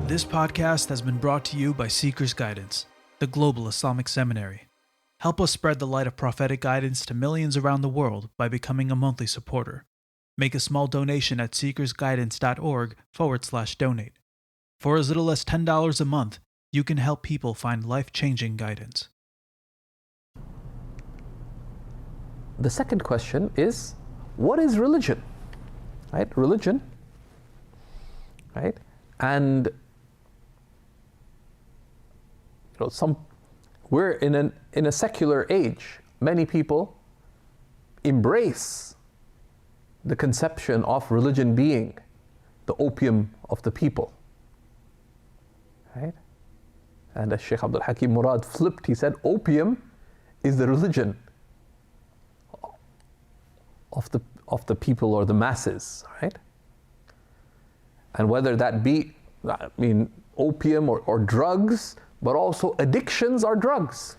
This podcast has been brought to you by SeekersGuidance, the global Islamic seminary. Help us spread the light of prophetic guidance to millions around the world by becoming a monthly supporter. Make a small donation at SeekersGuidance.org/donate. For as little as $10 a month, you can help people find life-changing guidance. The second question is, what is religion? Right? Religion. Right? And we're in a secular age. Many people embrace the conception of religion being the opium of the people. Right? And as Shaykh Abdul Hakim Murad flipped, he said, opium is the religion of the people or the masses, right? And whether that be, opium or drugs, but also addictions are drugs,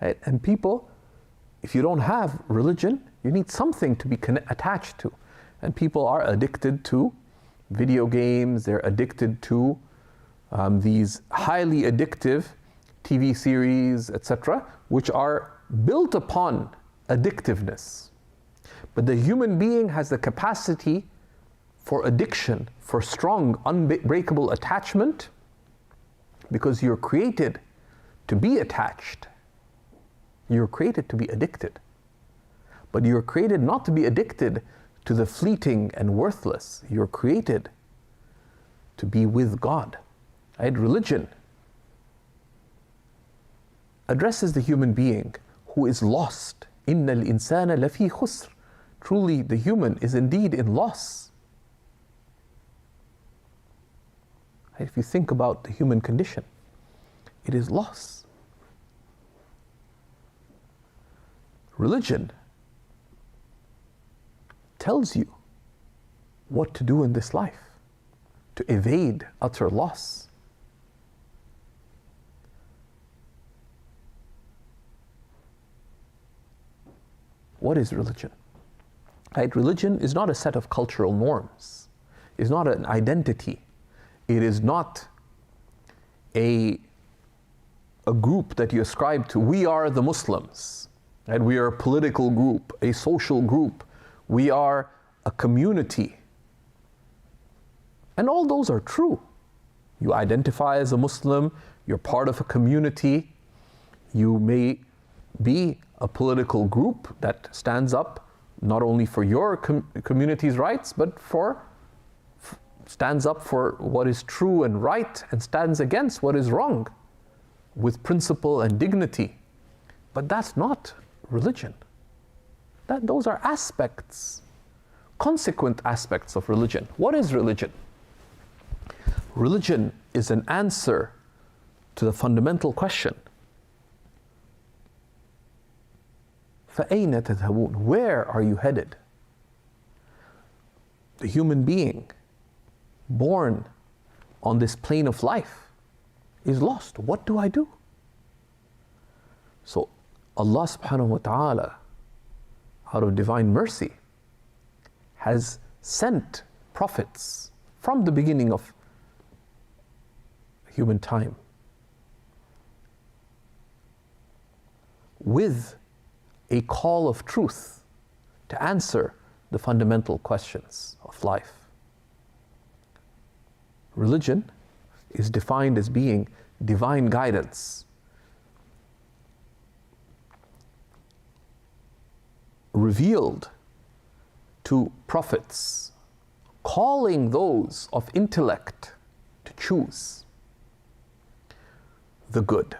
right? And people, if you don't have religion, you need something to be attached to. And people are addicted to video games, they're addicted to these highly addictive TV series, etc., which are built upon addictiveness. But the human being has the capacity for addiction, for strong, unbreakable attachment, because you're created to be attached. You're created to be addicted. But you're created not to be addicted to the fleeting and worthless. You're created to be with God. Right? Religion addresses the human being who is lost. إِنَّ الْإِنسَانَ لَفِي خُسْرٍ. Truly, the human is indeed in loss. If you think about the human condition, it is loss. Religion tells you what to do in this life to evade utter loss. What is religion? Right? Religion is not a set of cultural norms. It's not an identity. It is not a group that you ascribe to. We are the Muslims. Right? We are a political group, a social group. We are a community. And all those are true. You identify as a Muslim, you're part of a community. You may be a political group that stands up not only for your community's rights, but stands up for what is true and right and stands against what is wrong with principle and dignity. But that's not religion. Those are aspects, consequent aspects of religion. What is religion? Religion is an answer to the fundamental question. فَأَيْنَ تَذْهَبُونَ? Where are you headed? The human being born on this plane of life is lost. What do I do? So Allah subhanahu wa ta'ala, out of divine mercy, has sent prophets from the beginning of human time with a call of truth to answer the fundamental questions of life. Religion is defined as being divine guidance, revealed to prophets, calling those of intellect to choose the good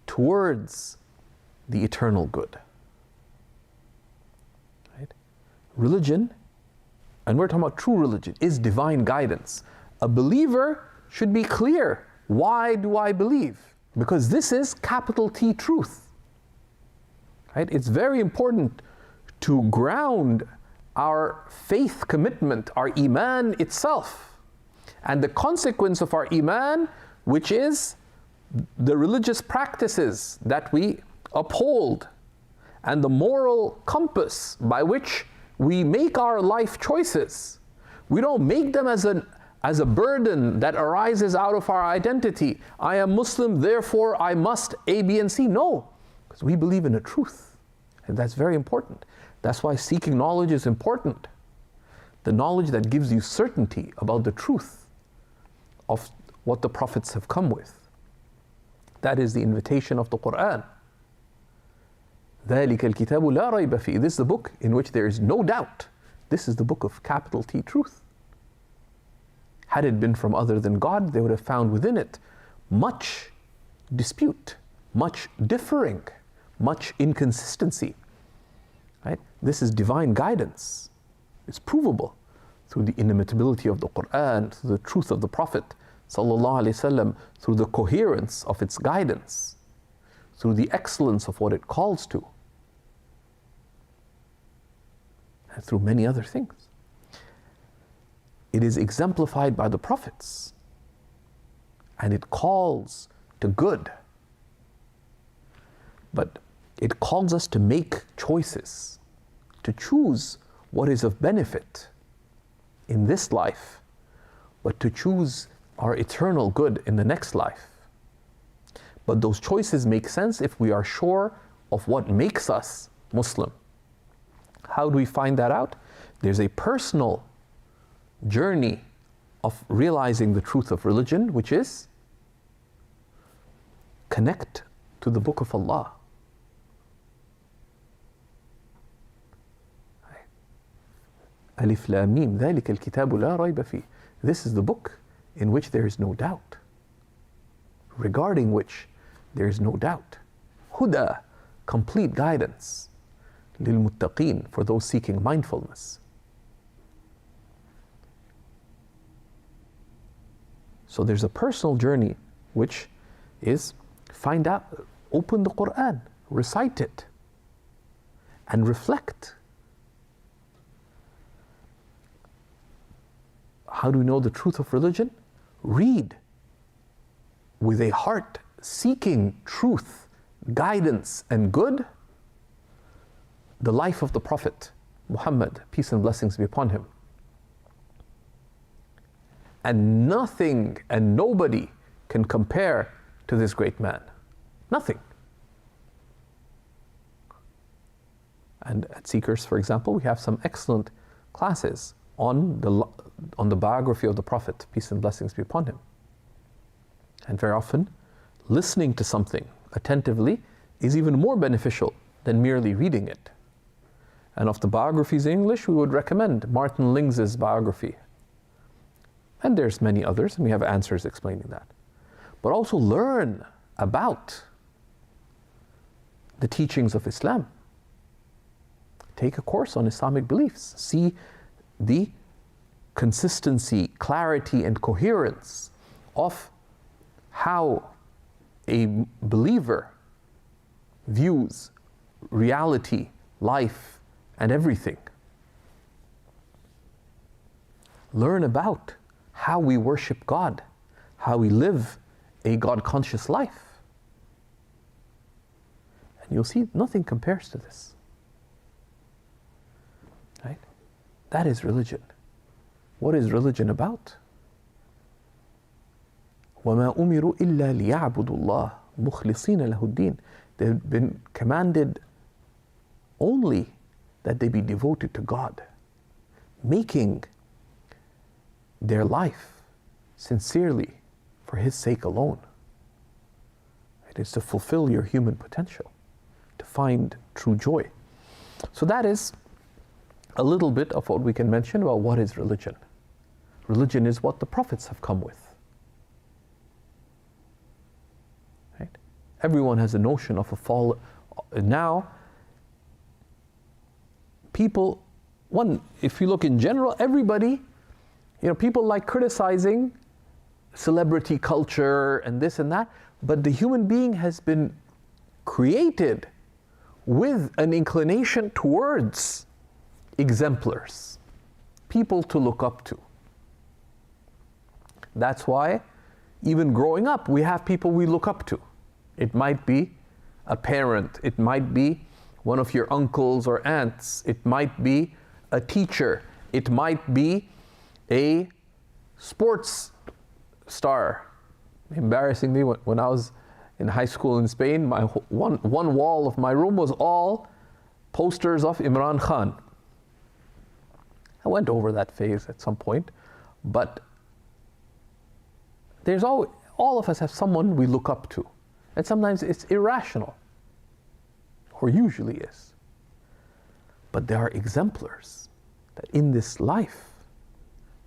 towards the eternal good. Right? Religion, and we're talking about true religion, is divine guidance. A believer should be clear. Why do I believe? Because this is capital T truth. Right? It's very important to ground our faith commitment, our iman itself, and the consequence of our iman, which is the religious practices that we uphold, and the moral compass by which we make our life choices. We don't make them as as a burden that arises out of our identity. I am Muslim, therefore I must A, B, and C. No, because we believe in a truth. And that's very important. That's why seeking knowledge is important. The knowledge that gives you certainty about the truth of what the prophets have come with. That is the invitation of the Quran. ذَلِكَ الْكِتَابُ لَا رَيْبَ فِيهِ. This is the book in which there is no doubt. This is the book of capital T truth. Had it been from other than God, they would have found within it much dispute, much differing, much inconsistency. Right? This is divine guidance. It's provable through the inimitability of the Quran, through the truth of the Prophet sallallahu alaihi wasallam, through the coherence of its guidance, through the excellence of what it calls to, and through many other things. It is exemplified by the prophets, and it calls to good. But it calls us to make choices, to choose what is of benefit in this life, but to choose our eternal good in the next life. But those choices make sense if we are sure of what makes us Muslim. How do we find that out? There's a personal journey of realizing the truth of religion, which is connect to the Book of Allah. Alif Lam Mim, ذَلِكَ الْكِتَابُ لَا رَيْبَ فِيهِ. This is the book in which there is no doubt, regarding which there is no doubt. Huda, complete guidance. لِلْمُتَّقِينَ, for those seeking mindfulness. So there's a personal journey which is find out, open the Quran, recite it, and reflect. How do we know the truth of religion? Read with a heart seeking truth, guidance, and good, the life of the Prophet Muhammad, peace and blessings be upon him. And nothing and nobody can compare to this great man. Nothing. And at Seekers, for example, we have some excellent classes on the biography of the Prophet, peace and blessings be upon him. And very often, listening to something attentively is even more beneficial than merely reading it. And of the biographies in English, we would recommend Martin Lings's biography. And there's many others, and we have answers explaining that. But also learn about the teachings of Islam. Take a course on Islamic beliefs. See the consistency, clarity, and coherence of how a believer views reality, life, and everything. Learn about how we worship God, how we live a God-conscious life. And you'll see nothing compares to this. Right? That is religion. What is religion about? وَمَا أُمِرُوا إِلَّا لِيَعْبُدُوا اللَّهَ مُخْلِصِينَ لَهُ الدِّينَ. They've been commanded only that they be devoted to God, making their life sincerely for His sake alone. It is to fulfill your human potential, to find true joy. So that is a little bit of what we can mention about what is religion. Religion is what the prophets have come with. Right? Everyone has a notion of a fall. Now, people, if you look in general, everybody, people like criticizing celebrity culture and this and that, but the human being has been created with an inclination towards exemplars, people to look up to. That's why even growing up, we have people we look up to. It might be a parent, it might be one of your uncles or aunts, it might be a teacher, it might be a sports star. Embarrassingly, when I was in high school in Spain, my one wall of my room was all posters of Imran Khan. I went over that phase at some point, but there's all of us have someone we look up to, and sometimes it's irrational, or usually is. But there are exemplars that in this life,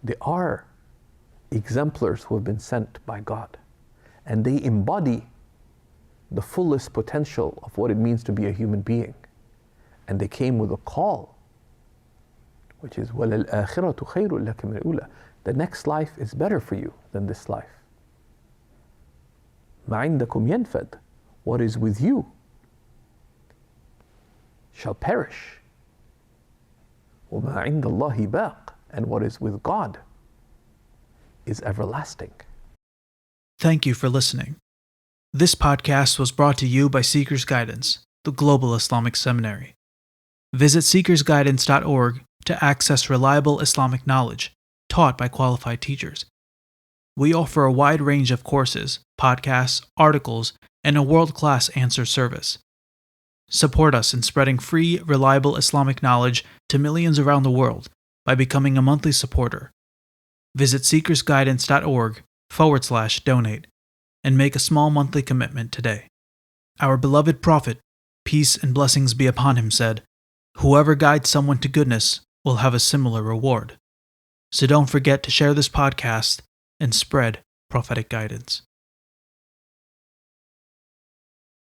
they are exemplars who have been sent by God, and they embody the fullest potential of what it means to be a human being. And they came with a call, which is وَلَلْآخِرَةُ خَيْرٌ لَكَ مِنَ الْأُولَى. The next life is better for you than this life. مَا عِنْدَكُمْ يَنْفَدْ. What is with you shall perish. وَمَا عِنْدَ اللَّهِ بَاقٍ. And what is with God is everlasting. Thank you for listening. This podcast was brought to you by Seekers Guidance, the Global Islamic Seminary. Visit SeekersGuidance.org to access reliable Islamic knowledge taught by qualified teachers. We offer a wide range of courses, podcasts, articles, and a world-class answer service. Support us in spreading free, reliable Islamic knowledge to millions around the world by becoming a monthly supporter. Visit SeekersGuidance.org/donate and make a small monthly commitment today. Our beloved Prophet, peace and blessings be upon him, said, "Whoever guides someone to goodness will have a similar reward." So don't forget to share this podcast and spread prophetic guidance.